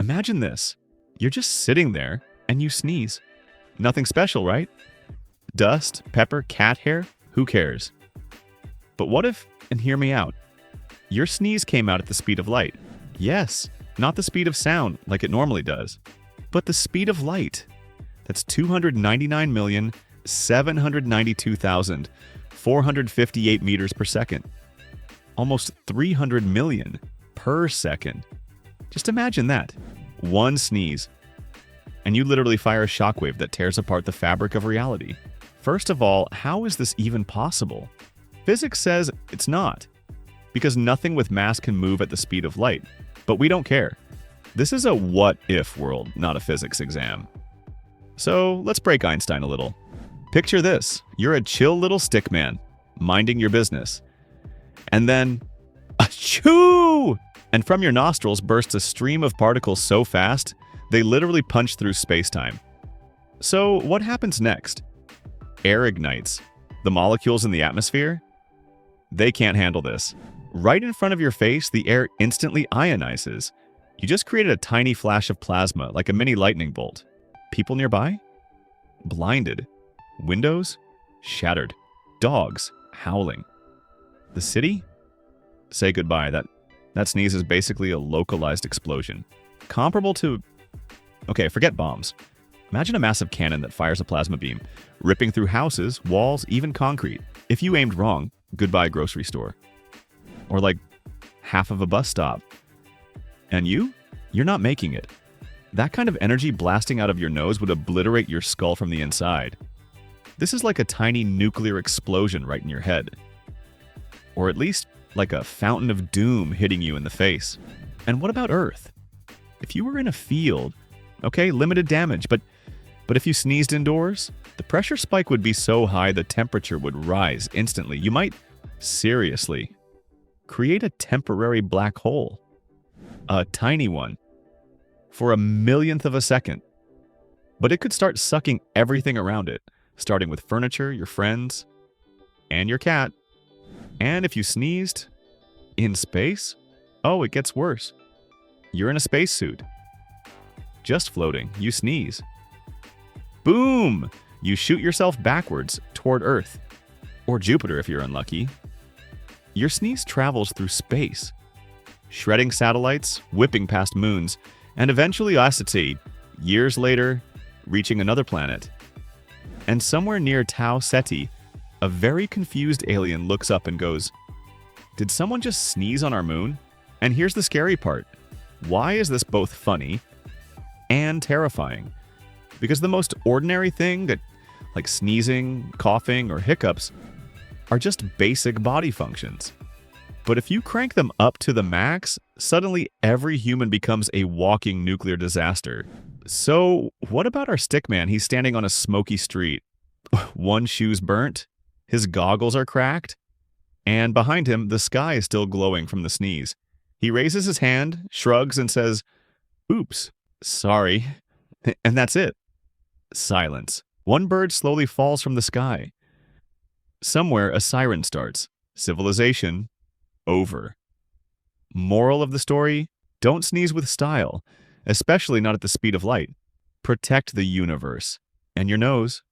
Imagine this. You're just sitting there and you sneeze. Nothing special, right? Dust, pepper, cat hair, who cares? But what if, and hear me out, your sneeze came out at the speed of light? Yes, not the speed of sound like it normally does, but the speed of light. That's 299,792,458 meters per second. Almost 300 million per second. Just imagine that. One sneeze. And you literally fire a shockwave that tears apart the fabric of reality. First of all, how is this even possible? Physics says it's not, because nothing with mass can move at the speed of light. But we don't care. This is a what-if world, not a physics exam. So let's break Einstein a little. Picture this. You're a chill little stick man, minding your business. And then, achoo! And from your nostrils bursts a stream of particles so fast, they literally punch through space-time. So what happens next? Air ignites. The molecules in the atmosphere? They can't handle this. Right in front of your face, the air instantly ionizes. You just created a tiny flash of plasma, like a mini lightning bolt. People nearby? Blinded. Windows? Shattered. Dogs howling. The city? Say goodbye. That sneeze is basically a localized explosion. Comparable to... Okay, forget bombs. Imagine a massive cannon that fires a plasma beam, ripping through houses, walls, even concrete. If you aimed wrong, goodbye grocery store. Or like half of a bus stop. And you're not making it. That kind of energy blasting out of your nose would obliterate your skull from the inside. This is like a tiny nuclear explosion right in your head. Or at least like a fountain of doom hitting you in the face. And what about Earth? If you were in a field, okay, limited damage, but if you sneezed indoors, the pressure spike would be so high the temperature would rise instantly. You might, seriously, create a temporary black hole. A tiny one. For a millionth of a second. But it could start sucking everything around it, starting with furniture, your friends, and your cat. And if you sneezed in space, oh, it gets worse. You're in a spacesuit. Just floating, you sneeze. Boom! You shoot yourself backwards toward Earth. Or Jupiter if you're unlucky. Your sneeze travels through space, shredding satellites, whipping past moons, and eventually, years later, reaching another planet. And somewhere near Tau Ceti, a very confused alien looks up and goes, "Did someone just sneeze on our moon?" And here's the scary part. Why is this both funny and terrifying? Because the most ordinary thing, like sneezing, coughing, or hiccups, are just basic body functions. But if you crank them up to the max, suddenly every human becomes a walking nuclear disaster. So what about our stickman? He's standing on a smoky street. One shoe's burnt, his goggles are cracked, and behind him, the sky is still glowing from the sneeze. He raises his hand, shrugs, and says, "Oops, sorry." And that's it. Silence. One bird slowly falls from the sky. Somewhere, a siren starts. Civilization over. Moral of the story? Don't sneeze with style, especially not at the speed of light. Protect the universe and your nose.